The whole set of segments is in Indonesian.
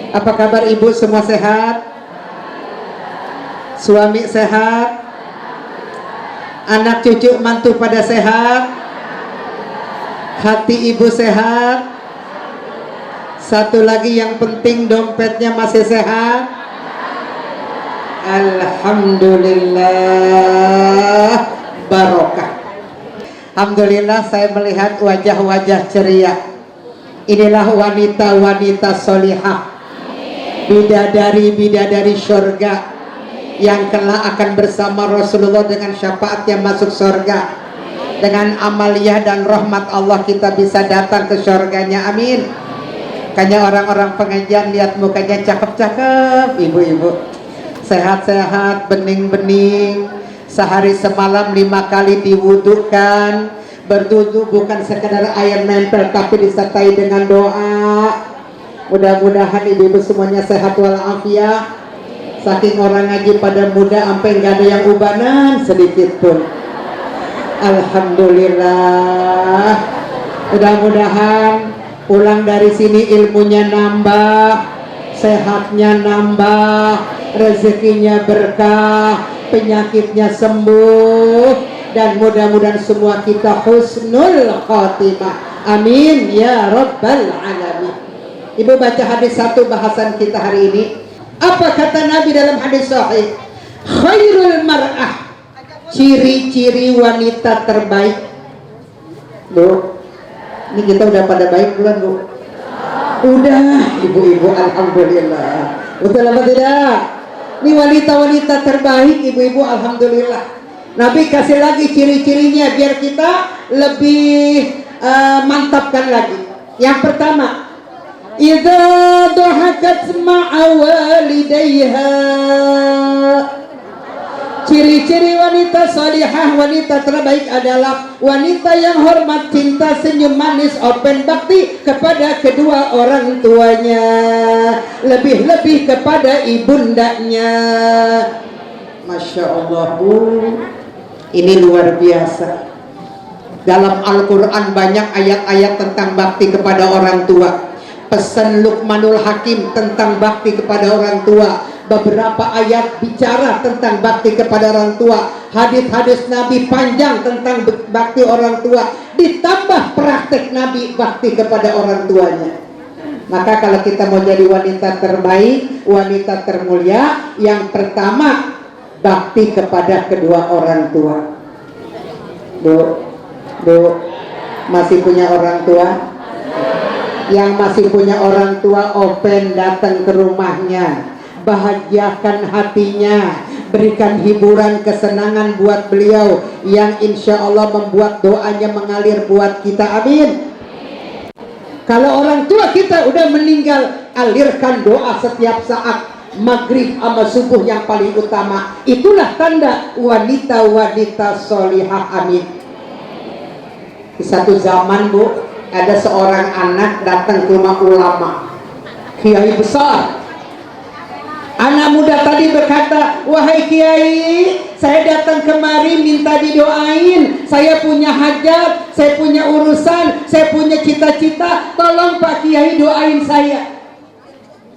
Apa kabar ibu, semua sehat? Suami sehat? Anak cucu mantu pada sehat? Hati ibu sehat? Satu lagi yang penting, dompetnya masih sehat? Alhamdulillah, barokah. Alhamdulillah, saya melihat wajah-wajah ceria. Inilah wanita-wanita solihah, bidadari-bidadari syurga yang kelak akan bersama Rasulullah dengan syafaatnya masuk surga. Dengan amaliyah dan rahmat Allah kita bisa datang ke surganya, amin. Kayaknya orang-orang pengajian lihat mukanya cakep-cakep, ibu-ibu sehat-sehat, bening-bening, sehari semalam 5 kali diwudukan, berwudu bukan sekedar air nempel tapi disertai dengan doa. Mudah-mudahan ibu-ibu semuanya sehat walafiat. Saking orang ngaji pada muda sampai nggak ada yang ubanan sedikit pun. Alhamdulillah. Mudah-mudahan pulang dari sini ilmunya nambah, sehatnya nambah, rezekinya berkah, penyakitnya sembuh, dan mudah-mudahan semua kita husnul khotimah. Amin ya rabbal alamin. Ibu baca hadis satu bahasan kita hari ini. Apa kata Nabi dalam hadis sahih? Khairul mar'ah, ciri-ciri wanita terbaik. Bu, ini kita udah pada baik bukan bu? Udah, ibu-ibu, alhamdulillah. Betul apa tidak? Ini wanita-wanita terbaik, ibu-ibu, alhamdulillah. Nabi kasih lagi ciri-cirinya biar kita lebih mantapkan lagi. Yang pertama, idza dhahakat ma'a walidayha. Ciri-ciri wanita salihah, wanita terbaik adalah wanita yang hormat, cinta, senyum manis, open bakti kepada kedua orang tuanya, lebih-lebih kepada ibundanya. Masya Allah bu, ini luar biasa. Dalam Al-Quran banyak ayat-ayat tentang bakti kepada orang tua. Pesan Luqmanul Hakim tentang bakti kepada orang tua. Beberapa ayat bicara tentang bakti kepada orang tua. Hadis-hadis Nabi panjang tentang bakti orang tua. Ditambah praktek Nabi bakti kepada orang tuanya. Maka kalau kita mau jadi wanita terbaik, wanita termulia, yang pertama bakti kepada kedua orang tua. Bu, masih punya orang tua? Yang masih punya orang tua, open datang ke rumahnya, bahagiakan hatinya, berikan hiburan, kesenangan buat beliau yang insya Allah membuat doanya mengalir buat kita, amin. Kalau orang tua kita udah meninggal, alirkan doa setiap saat, maghrib sama subuh yang paling utama. Itulah tanda wanita-wanita solihah, amin. Di satu zaman bu, ada seorang anak datang ke rumah ulama, kiai besar. Anak muda tadi berkata, wahai kiai, saya datang kemari minta didoain. Saya punya hajat, saya punya urusan, saya punya cita-cita. Tolong Pak Kiai doain saya.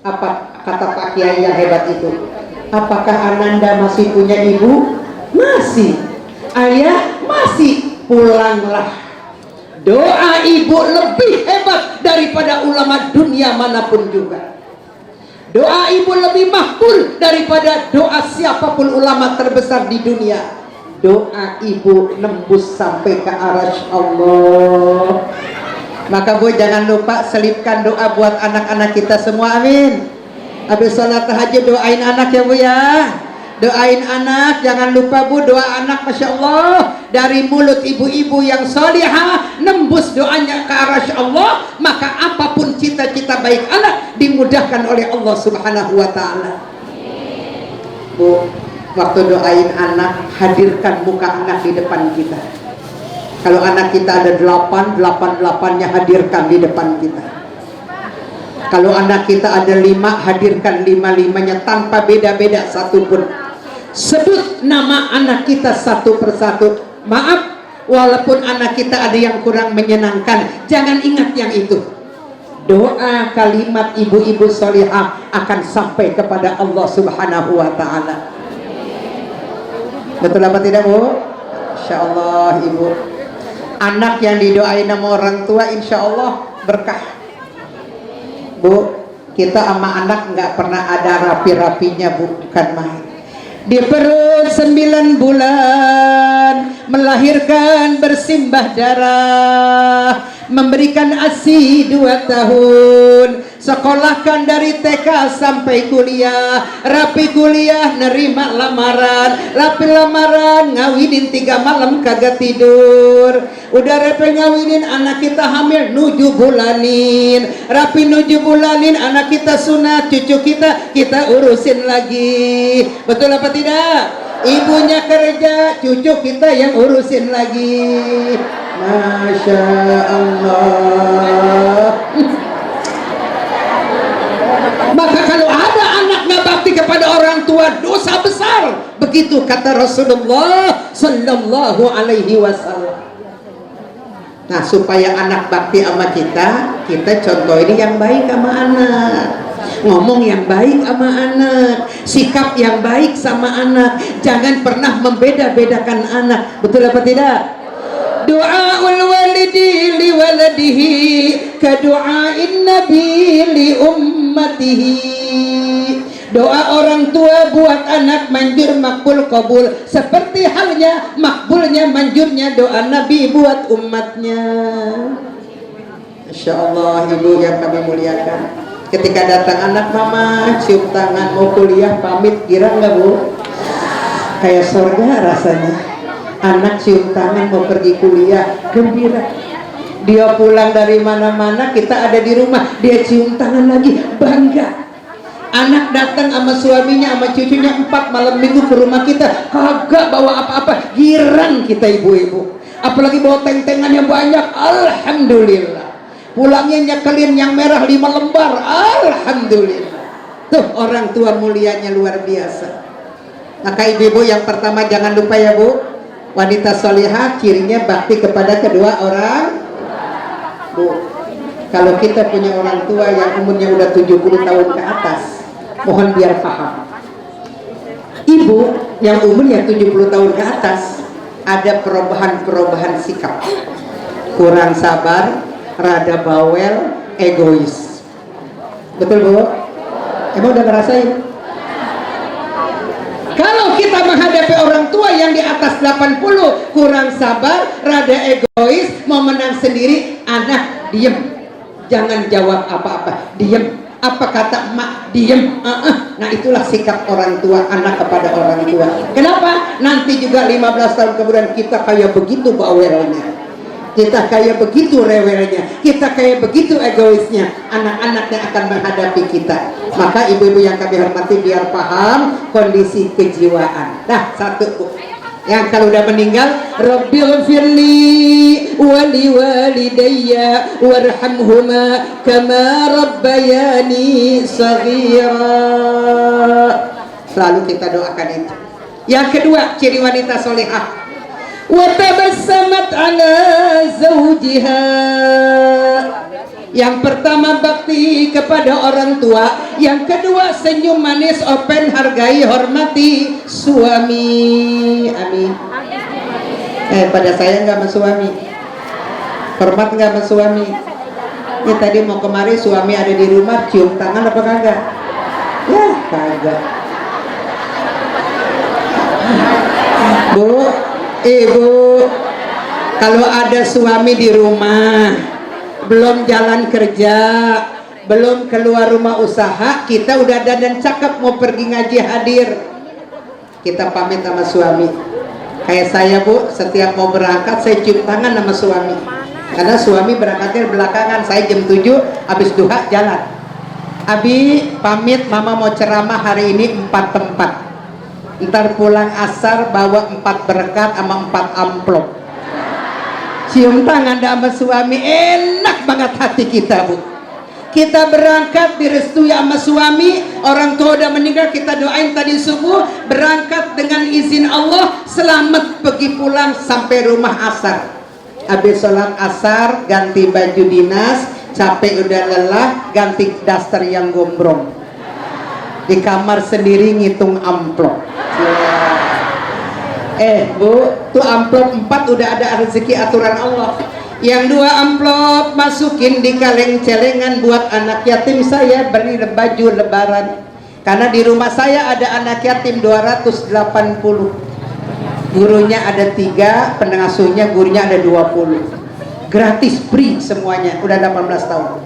Apa kata Pak Kiai yang hebat itu? Apakah Ananda masih punya ibu? Masih. Ayah? Masih. Pulanglah. Doa ibu lebih hebat daripada ulama dunia manapun juga. Doa ibu lebih makbul daripada doa siapapun ulama terbesar di dunia. Doa ibu nembus sampai ke arasy Allah. Maka bu, jangan lupa selipkan doa buat anak-anak kita semua, amin. Habis sholat tahajud doain anak ya bu ya. Doain anak, jangan lupa bu, doa anak Masya Allah dari mulut ibu-ibu yang solihah, nembus doanya ke arasy Allah. Maka apapun cita-cita baik anak dimudahkan oleh Allah Subhanahu wa ta'ala. Bu, waktu doain anak, hadirkan muka anak di depan kita. Kalau anak kita ada 8-8-nya hadirkan di depan kita. Kalau anak kita ada 5, hadirkan 5-5-nya tanpa beda-beda satupun. Sebut nama anak kita satu persatu. Maaf, walaupun anak kita ada yang kurang menyenangkan, jangan ingat yang itu. doa kalimat ibu-ibu sholihah akan sampai kepada Allah Subhanahu wa taala. Betul apa tidak, Bu? Insyaallah Ibu. Anak yang didoain sama orang tua insyaallah berkah. Bu, kita sama anak nggak pernah ada rapi-rapinya, Bu, bukan main. Di perut 9 bulan melahirkan bersimbah darah, memberikan ASI 2 tahun, sekolahkan dari TK sampai kuliah, rapi kuliah nerima lamaran, rapi lamaran ngawinin 3 malam kagak tidur, udah rapi ngawinin anak kita hamil 7 bulanin, rapi 7 bulanin anak kita sunat, cucu kita urusin lagi. Betul apa tidak? Ibunya kerja, cucu kita yang urusin lagi. Masya Allah. Maka kalau ada anak nggak bakti kepada orang tua, dosa besar. Begitu kata Rasulullah Sallallahu Alaihi Wasallam. Nah, supaya anak bakti sama kita contohin yang baik sama anak, ngomong yang baik sama anak, sikap yang baik sama anak, jangan pernah membeda-bedakan anak. Betul apa tidak? Doaul walidi li waladihi ka doain nabi li ummatihi. Doa orang tua buat anak manjur makbul kabul, seperti halnya makbulnya manjurnya doa Nabi buat umatnya. Masya Allah Ibu yang kami muliakan, ketika datang anak mama cium tangan mau kuliah pamit, kira nggak Bu? Kayak surga rasanya. Anak cium tangan mau pergi kuliah, gembira. Dia pulang dari mana-mana, kita ada di rumah, dia cium tangan lagi, bangga. Anak datang sama suaminya sama cucunya 4 malam minggu ke rumah kita, kagak bawa apa-apa, girang kita ibu-ibu. Apalagi bawa teng-tengan yang banyak, alhamdulillah. Pulangnya nyekelin yang merah 5 lembar, alhamdulillah. Tuh orang tua mulianya luar biasa. Maka ibu-ibu yang pertama jangan lupa ya Bu, wanita sholihah cirinya bakti kepada kedua orang. Bu, kalau kita punya orang tua yang umurnya udah 70 tahun ke atas, mohon biar paham. Ibu yang umurnya 70 tahun ke atas ada perubahan-perubahan sikap, kurang sabar, rada bawel, egois. Betul Bu? Emang udah ngerasain? Kalau kita menghadapi orang tua yang di atas 80, kurang sabar, rada egois, mau menang sendiri, anak diem, jangan jawab apa-apa, diem. Apa kata emak, diem. Nah itulah sikap orang tua, anak kepada orang tua. Kenapa? Nanti juga 15 tahun kemudian kita kayak begitu bawelnya, kita kayak begitu rewelnya, kita kayak begitu egoisnya. Anak-anaknya akan menghadapi kita. Maka ibu-ibu yang kami hormati, biar paham kondisi kejiwaan. Nah, satu Bu, yang kalau udah meninggal, Rabbighfirli wali walidayya warhamhuma kama rabbayani shaghira. Selalu kita doakan itu. Yang kedua, ciri wanita sholihah, wa tabassamat ala zawjiha. Yang pertama bakti kepada orang tua, yang kedua senyum manis, open, hargai, hormati suami. Amin. Pada saya nggak sama suami, hormat nggak sama suami. Ini tadi mau kemari suami ada di rumah, cium tangan apa kagak? Ya kagak. Bu, Ibu, kalau ada suami di rumah, belum jalan kerja, belum keluar rumah usaha, kita udah dandan cakep mau pergi ngaji hadir, kita pamit sama suami. Kayak saya Bu, setiap mau berangkat saya cium tangan sama suami, karena suami berangkatnya belakangan. Saya jam 7 habis duha jalan, Abi pamit, mama mau ceramah hari ini 4 tempat, ntar pulang asar bawa 4 berkat sama 4 amplop. Cium tangan sama suami, enak banget hati kita Bu. Kita berangkat direstui sama suami, orang tua udah meninggal, kita doain tadi subuh, berangkat dengan izin Allah, selamat pergi pulang sampai rumah asar. Habis sholat asar, ganti baju dinas, Capek udah lelah, ganti daster yang gombrong. Di kamar sendiri ngitung amplop. Bu, tuh amplop 4 udah ada rezeki aturan Allah. Yang 2 amplop masukin di kaleng celengan buat anak yatim saya beli baju lebaran. Karena di rumah saya ada anak yatim 280. Gurunya ada 3, pengasuhnya gurunya ada 20. Gratis free semuanya, udah 18 tahun.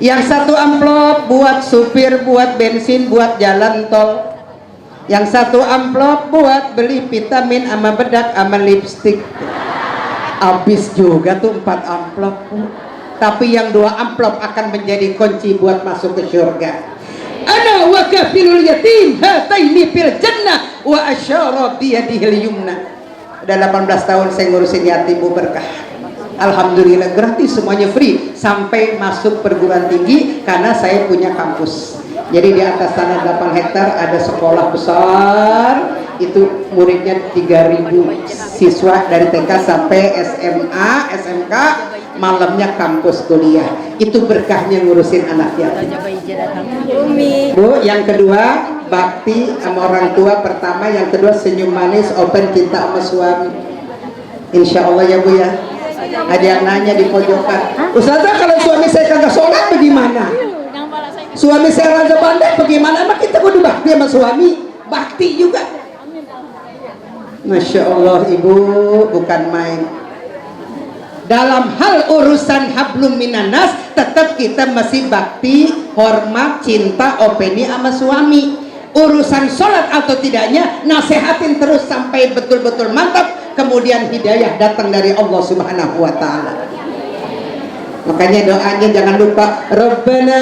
Yang 1 amplop buat supir, buat bensin, buat jalan tol. Yang 1 amplop buat beli vitamin sama bedak sama lipstick. Habis juga tuh 4 amplop. Tapi yang 2 amplop akan menjadi kunci buat masuk ke surga. Ana wa kafilul yatim hataini fil jannah wa asyara bi yadihil yumna. Udah 18 tahun saya ngurusin yatim, Bu, berkah. Alhamdulillah gratis, semuanya free sampai masuk perguruan tinggi karena saya punya kampus. Jadi di atas tanah 8 hektar ada sekolah besar, itu muridnya 3.000 siswa dari TK sampai SMA, SMK, malamnya kampus kuliah. Itu berkahnya ngurusin anak yatim. Bu, yang kedua bakti sama orang tua pertama, yang kedua senyum manis, open cinta sama suami. Insya Allah ya Bu ya. Ada yang nanya di pojokan, Ustazah kalau suami saya kagak sholat bagaimana? Suami saya raja bandar bagaimana? Emang kita kudu bakti sama suami? Bakti juga. Masya Allah Ibu, bukan main. Dalam hal urusan hablum minanas tetap kita masih bakti, hormat, cinta, openi sama suami. Urusan sholat atau tidaknya nasehatin terus sampai betul-betul mantap, kemudian hidayah datang dari Allah Subhanahu wa ta'ala. Makanya doanya jangan lupa, Rabbana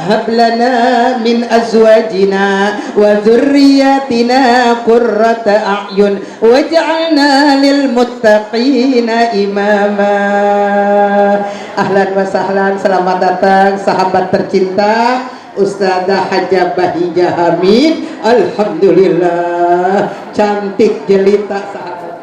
hablana min azwajina wa dzurriyyatina qurrata a'yun waj'alna lil muttaqina imama. Ahlan wa sahlan, selamat datang sahabat tercinta Ustazah Hajah Bahijah Hamid. Alhamdulillah cantik jelita sahabat.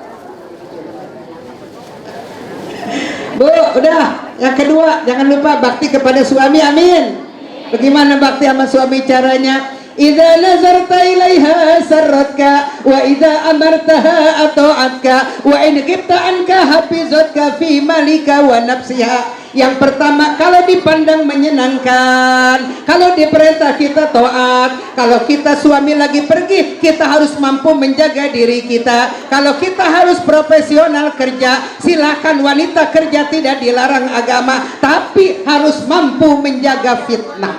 Bu, udah. Yang kedua, jangan lupa bakti kepada suami, amin. Bagaimana bakti sama suami caranya? Idza nazarta ilaiha sarratka wa idza amartaha ata'atka wa in ghibta anka hafizatka fi malika wa nafsiha. Yang pertama, kalau dipandang menyenangkan, kalau diperintah kita taat. Kalau kita suami lagi pergi, kita harus mampu menjaga diri kita. Kalau kita harus profesional kerja, silakan wanita kerja, tidak dilarang agama, tapi harus mampu menjaga fitnah.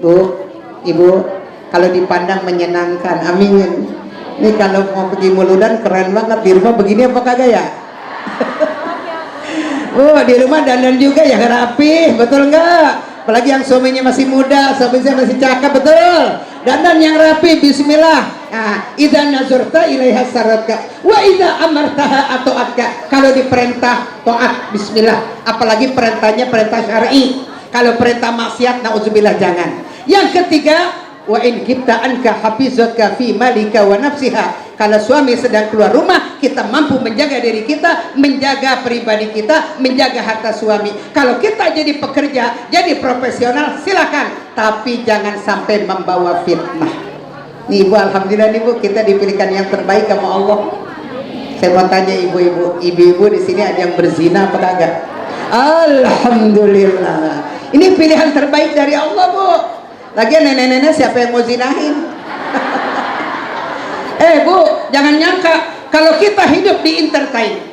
Bu, Ibu, kalau dipandang menyenangkan, amin. Ini kalau mau pergi muludan keren banget, di rumah begini apa kagak ya? Oh, di rumah dandan juga ya rapi, betul nggak? Apalagi yang suaminya masih muda, suaminya masih cakep, betul. Dandan yang rapi, bismillah. Nah, idza nazarta ilaiha saratka wa idza amartaha ata'atka. Kalau diperintah taat, bismillah. Apalagi perintahnya perintah syar'i. Kalau perintah maksiat, nauzubillah jangan. Yang ketiga, wa in ghibta anka hafizatka fi malika wa nafsiha. Kalau suami sedang keluar rumah, kita mampu menjaga diri kita, menjaga pribadi kita, menjaga harta suami. Kalau kita jadi pekerja, jadi profesional, silakan, tapi jangan sampai membawa fitnah. Nih Ibu, alhamdulillah nih Bu, kita dipilihkan yang terbaik sama Allah. Saya mau tanya ibu-ibu di sini ada yang berzina apa kagak? Alhamdulillah. Ini pilihan terbaik dari Allah, Bu. Lagian nenek-nenek siapa yang mau zinahin? Bu, jangan nyangka kalau kita hidup di entertain,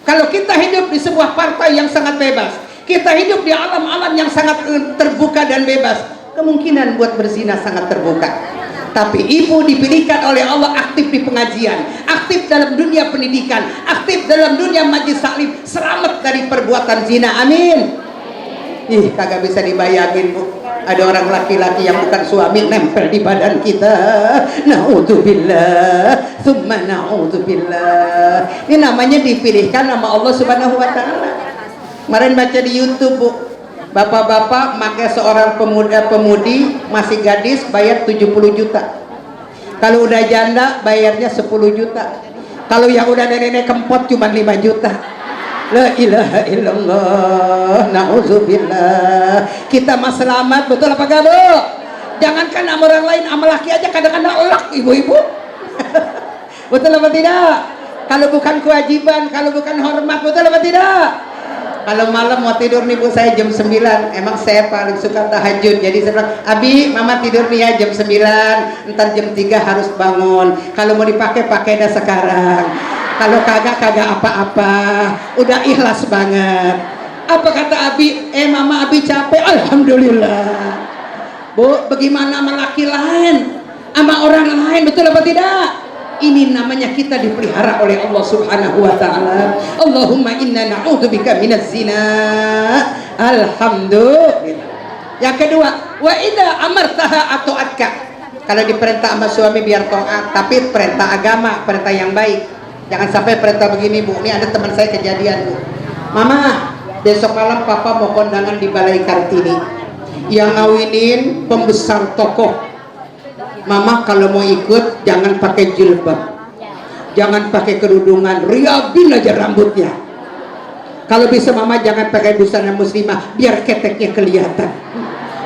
kalau kita hidup di sebuah partai yang sangat bebas, kita hidup di alam-alam yang sangat terbuka dan bebas, kemungkinan buat berzina sangat terbuka. Tapi ibu dipilihkan oleh Allah aktif di pengajian, aktif dalam dunia pendidikan, aktif dalam dunia majlis taklim, selamat dari perbuatan zina, amin. Ih, kagak bisa dibayangin Bu, ada orang laki-laki yang bukan suami nempel di badan kita. Naudzubillah, tsumma naudzubillah. Ini namanya dipilihkan nama Allah Subhanahu wa ta'ala. Kemarin baca di YouTube Bu, bapak-bapak pakai seorang pemudi masih gadis bayar 70 juta. Kalau udah janda bayarnya 10 juta. Kalau yang udah nenek-nenek kempot cuma 5 juta. La ilaha illallah, na'udzubillah. Kita mah selamat, betul apa enggak, Bu? Jangankan sama orang lain, sama laki aja kadang-kadang elak, ibu-ibu. Betul apa tidak? Kalau bukan kewajiban, kalau bukan hormat, betul apa tidak? Kalau malam mau tidur nih Bu, saya jam 9, emang saya paling suka tahajud. Jadi saya bilang, Abi, mama tidur nih ya jam 9, ntar jam 3 harus bangun. Kalau mau dipakai, pakai dah sekarang. Kalau kagak apa-apa. Udah ikhlas banget. Apa kata Abi? Mama Abi capek. Alhamdulillah. Bu, bagaimana sama laki lain? Sama orang lain, betul apa tidak? Ini namanya kita dipelihara oleh Allah Subhanahu wa taala. Allahumma inna na'udzubika minaz zina. Alhamdulillah. Yang kedua, wa idza amartaha ata'atka. Kalau diperintah sama suami biar taat, tapi perintah agama, perintah yang baik. Jangan sampai perintah begini, Bu. Ini ada teman saya kejadian, Bu. Mama, besok malam papa mau kondangan di Balai Kartini. Yang ngawinin pembesar tokoh. Mama kalau mau ikut jangan pakai jilbab, jangan pakai kerudungan, riabin aja rambutnya. Kalau bisa mama jangan pakai busana muslimah, biar keteknya kelihatan.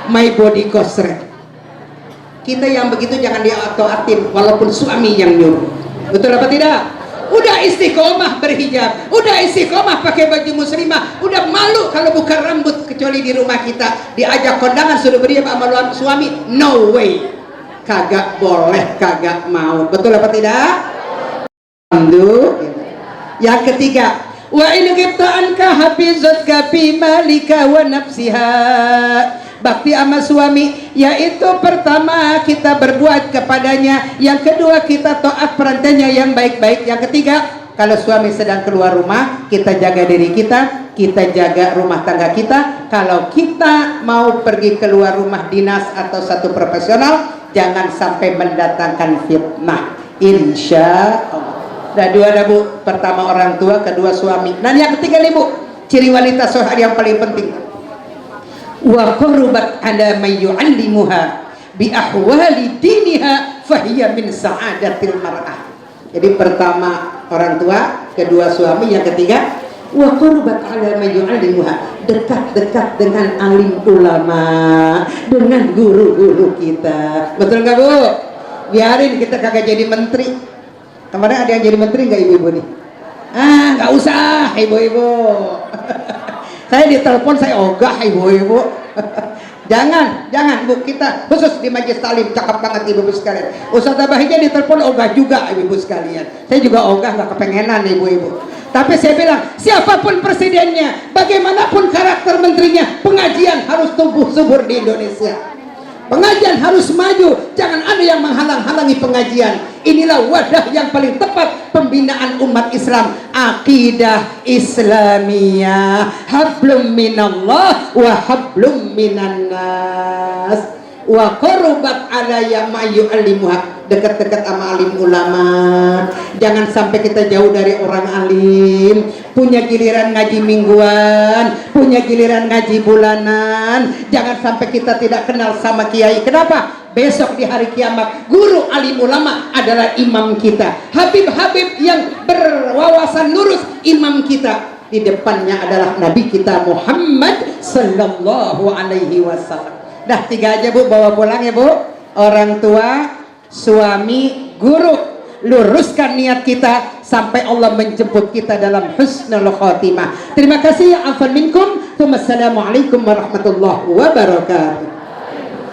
My body kosret. Kita yang begitu jangan diato-atin, walaupun suami yang nyuruh. Betul apa tidak? Udah istiqomah berhijab, udah istiqomah pakai baju muslimah, udah malu kalau buka rambut kecuali di rumah kita. Diajak kondangan suruh berhijab sama suami, no way. Kagak boleh, kagak mau. Betul apa tidak? Alhamdulillah. Yang ketiga, wa in ghibta anka hafizatka fi malika wa nafsiha. Bakti sama suami, yaitu pertama kita berbuat kepadanya, yang kedua kita taat perintahnya yang baik-baik, yang ketiga kalau suami sedang keluar rumah kita jaga diri kita jaga rumah tangga kita. Kalau kita mau pergi keluar rumah dinas atau satu profesional, jangan sampai mendatangkan fitnah, insya Allah. Nah, dua ada Bu, pertama orang tua, kedua suami. Nah yang ketiga nih Bu, ciri wanita sohar yang paling penting, wa qurbat ala may yu'allimuha bi ahwali diniha fahiya min sa'adatil mar'ah. Jadi pertama orang tua, kedua suami, yang ketiga wa qurbat ala may yu'allimuha, dekat-dekat dengan alim ulama, dengan guru-guru kita. Betul nggak Bu? Biarin kita kagak jadi menteri. Kemarin ada yang jadi menteri nggak ibu-ibu nih? Nggak usah ibu-ibu. Saya ditelepon saya ogah ibu-ibu. Jangan Bu, kita khusus di majelis taklim cakep banget ibu-ibu sekalian. Ustaz Abahija ditelepon ogah juga ibu-ibu sekalian. Saya juga ogah, nggak kepengenan ibu-ibu. Tapi saya bilang siapapun presidennya, bagaimanapun karakter menterinya, pengajian harus tumbuh subur di Indonesia. Pengajian harus maju, jangan ada yang menghalang-halangi pengajian. Inilah wadah yang paling tepat pembinaan umat Islam, akidah Islamiyah, hablum minallah wa hablum minan nas. Wa qurbat alayya ma yu'allimuha, dekat-dekat sama alim ulama. Jangan sampai kita jauh dari orang alim. Punya giliran ngaji mingguan, punya giliran ngaji bulanan. Jangan sampai kita tidak kenal sama kiai. Kenapa? Besok di hari kiamat guru alim ulama adalah imam kita. Habib-habib yang berwawasan lurus imam kita. Di depannya adalah Nabi kita Muhammad sallallahu alaihi wasallam. Dah 3 aja Bu, bawa pulang ya Bu. Orang tua, suami, guru. Luruskan niat kita sampai Allah menjemput kita dalam husnul khotimah. Terima kasih. Afwan minkum. Wassalamualaikum warahmatullahi wabarakatuh.